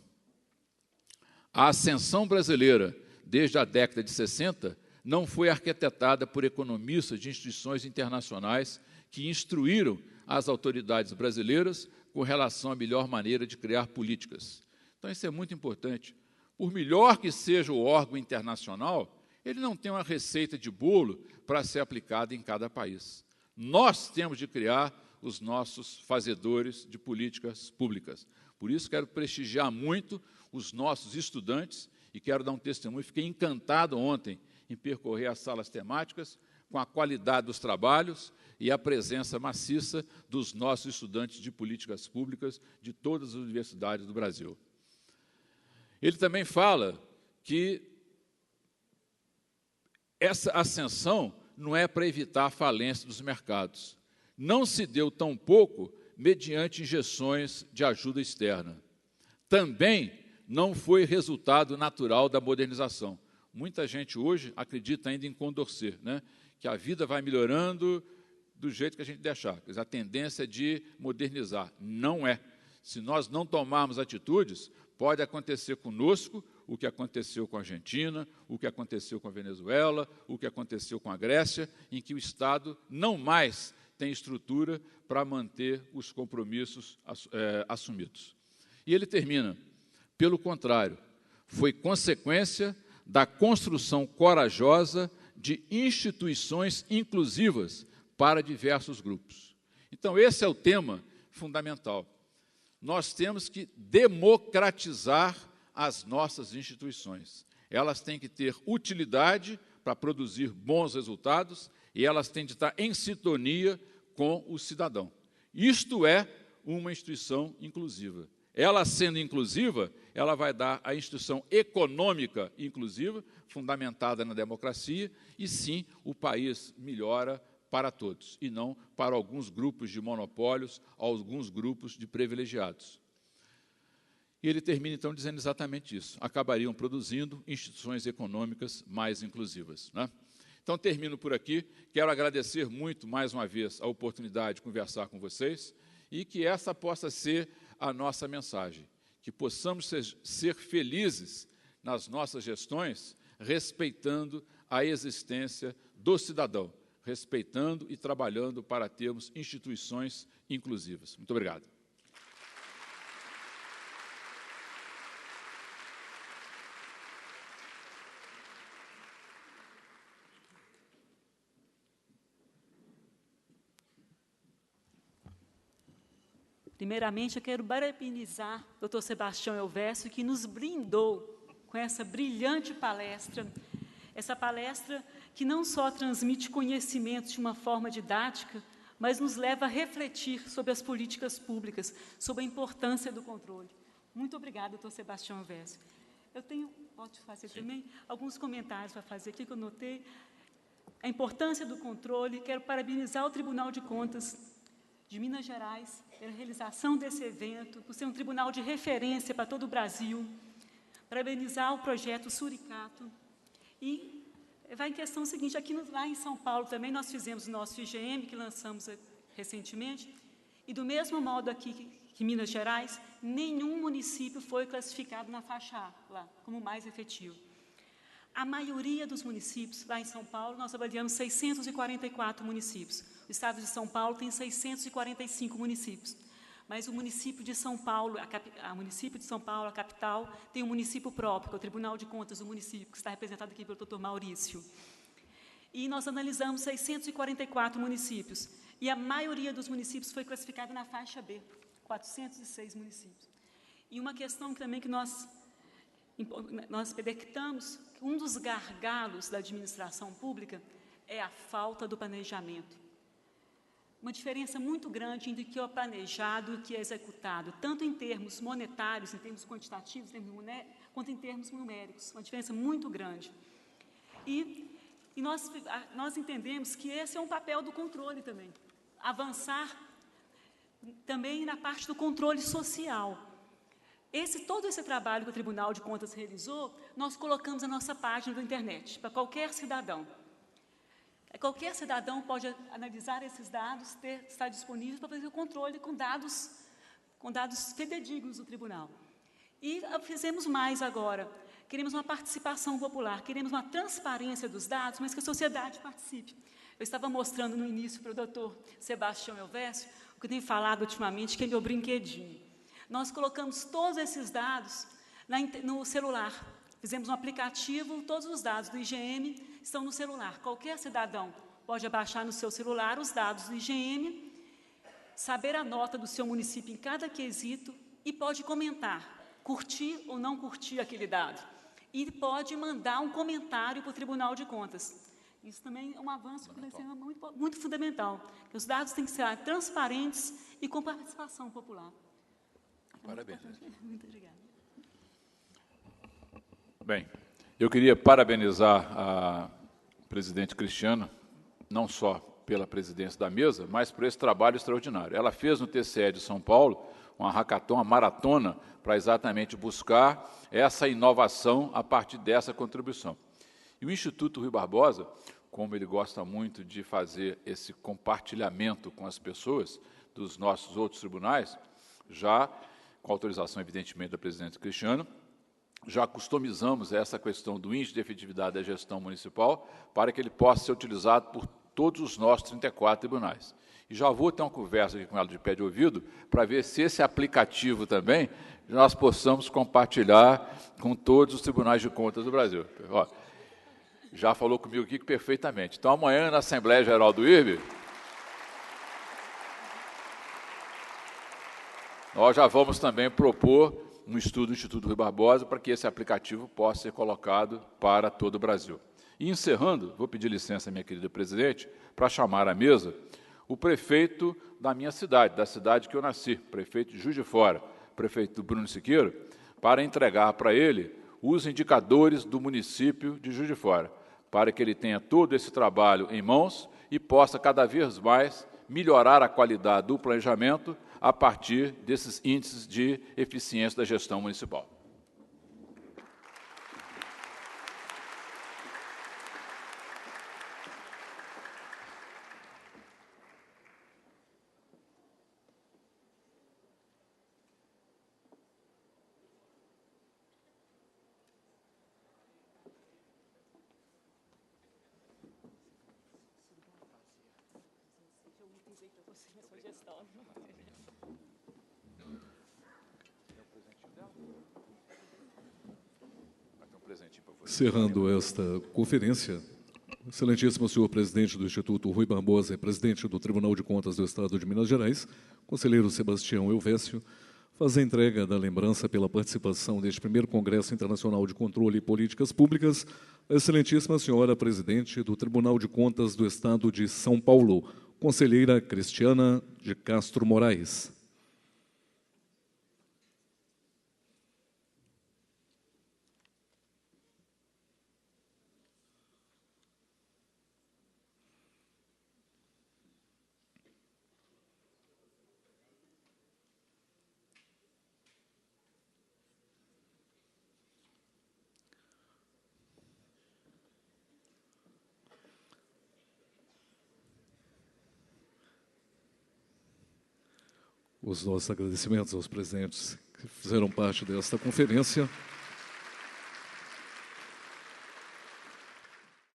A ascensão brasileira, desde a década de 60, não foi arquitetada por economistas de instituições internacionais que instruíram as autoridades brasileiras com relação à melhor maneira de criar políticas. Então, isso é muito importante. Por melhor que seja o órgão internacional, ele não tem uma receita de bolo para ser aplicada em cada país. Nós temos de criar os nossos fazedores de políticas públicas. Por isso, quero prestigiar muito os nossos estudantes e quero dar um testemunho. Fiquei encantado ontem em percorrer as salas temáticas com a qualidade dos trabalhos e a presença maciça dos nossos estudantes de políticas públicas de todas as universidades do Brasil. Ele também fala que essa ascensão não é para evitar a falência dos mercados. Não se deu tão pouco mediante injeções de ajuda externa. Também não foi resultado natural da modernização. Muita gente hoje acredita ainda em Condorcet, né? Que a vida vai melhorando do jeito que a gente deixar. A tendência é de modernizar. Não é. Se nós não tomarmos atitudes, pode acontecer conosco o que aconteceu com a Argentina, o que aconteceu com a Venezuela, o que aconteceu com a Grécia, em que o Estado não mais tem estrutura para manter os compromissos assumidos. E ele termina, pelo contrário, foi consequência da construção corajosa de instituições inclusivas para diversos grupos. Então, esse é o tema fundamental. Nós temos que democratizar as nossas instituições. Elas têm que ter utilidade para produzir bons resultados e elas têm de estar em sintonia com o cidadão. Isto é uma instituição inclusiva. Ela sendo inclusiva, ela vai dar a instituição econômica inclusiva, fundamentada na democracia, e sim, o país melhora para todos, e não para alguns grupos de monopólios, alguns grupos de privilegiados. E ele termina, então, dizendo exatamente isso. Acabariam produzindo instituições econômicas mais inclusivas, né? Então, termino por aqui. Quero agradecer muito, mais uma vez, a oportunidade de conversar com vocês e que essa possa ser a nossa mensagem, que possamos ser felizes nas nossas gestões, respeitando a existência do cidadão, respeitando e trabalhando para termos instituições inclusivas. Muito obrigado. Primeiramente, eu quero parabenizar o Dr. Sebastião Elvésio, que nos brindou com essa brilhante palestra, essa palestra que não só transmite conhecimentos de uma forma didática, mas nos leva a refletir sobre as políticas públicas, sobre a importância do controle. Muito obrigada, Dr. Sebastião Elvésio. Eu tenho, pode fazer também, alguns comentários para fazer aqui, que eu notei. A importância do controle, quero parabenizar o Tribunal de Contas de Minas Gerais pela realização desse evento, por ser um tribunal de referência para todo o Brasil, parabenizar o projeto Suricato. E vai em questão seguinte, aqui lá em São Paulo também nós fizemos o nosso IGM, que lançamos recentemente, e do mesmo modo aqui que Minas Gerais, nenhum município foi classificado na faixa A, lá, como mais efetivo. A maioria dos municípios, lá em São Paulo, nós avaliamos 644 municípios. O estado de São Paulo tem 645 municípios. Mas o município de São Paulo, a capital, tem um município próprio, que é o Tribunal de Contas do município, que está representado aqui pelo Dr. Maurício. E nós analisamos 644 municípios. E a maioria dos municípios foi classificada na faixa B, 406 municípios. E uma questão também que nós detectamos, um dos gargalos da administração pública é a falta do planejamento. Uma diferença muito grande entre o que é planejado e o que é executado, tanto em termos monetários, em termos quantitativos, quanto em termos numéricos. Uma diferença muito grande. E nós entendemos que esse é um papel do controle também. Avançar também na parte do controle social. Todo esse trabalho que o Tribunal de Contas realizou, nós colocamos na nossa página da internet, para qualquer cidadão. Qualquer cidadão pode analisar esses dados, estar disponível para fazer o controle com dados fidedignos do tribunal. E fizemos mais agora. Queremos uma participação popular, queremos uma transparência dos dados, mas que a sociedade participe. Eu estava mostrando no início para o doutor Sebastião Elvésio, o que eu tenho falado ultimamente, que é meu brinquedinho. Nós colocamos todos esses dados no celular. Fizemos um aplicativo, todos os dados do IGM estão no celular. Qualquer cidadão pode abaixar no seu celular os dados do IGM, saber a nota do seu município em cada quesito e pode comentar, curtir ou não curtir aquele dado. E pode mandar um comentário para o Tribunal de Contas. Isso também é um avanço que vai ser muito fundamental. Que os dados têm que ser transparentes e com participação popular. Parabéns. Muito obrigada. Bem, eu queria parabenizar a presidente Cristiana, não só pela presidência da mesa, mas por esse trabalho extraordinário. Ela fez no TCE de São Paulo uma hackathon, uma maratona, para exatamente buscar essa inovação a partir dessa contribuição. E o Instituto Rui Barbosa, como ele gosta muito de fazer esse compartilhamento com as pessoas dos nossos outros tribunais, já, com autorização, evidentemente, da presidente Cristiano, já customizamos essa questão do índice de efetividade da gestão municipal para que ele possa ser utilizado por todos os nossos 34 tribunais. E já vou ter uma conversa aqui com ela de pé de ouvido para ver se esse aplicativo também nós possamos compartilhar com todos os tribunais de contas do Brasil. Ó, já falou comigo aqui perfeitamente. Então, amanhã, na Assembleia Geral do IRB, nós já vamos também propor um estudo do Instituto Rui Barbosa para que esse aplicativo possa ser colocado para todo o Brasil. E, encerrando, vou pedir licença, minha querida presidente, para chamar à mesa o prefeito da minha cidade, da cidade que eu nasci, prefeito de Juiz de Fora, prefeito Bruno Siqueira, para entregar para ele os indicadores do município de Juiz de Fora, para que ele tenha todo esse trabalho em mãos e possa cada vez mais melhorar a qualidade do planejamento a partir desses índices de eficiência da gestão municipal. Encerrando esta conferência, excelentíssimo senhor presidente do Instituto Rui Barbosa e presidente do Tribunal de Contas do Estado de Minas Gerais, conselheiro Sebastião Elvésio, faz a entrega da lembrança pela participação deste primeiro Congresso Internacional de Controle e Políticas Públicas, a excelentíssima senhora presidente do Tribunal de Contas do Estado de São Paulo, conselheira Cristiana de Castro Moraes. Os nossos agradecimentos aos presentes que fizeram parte desta conferência.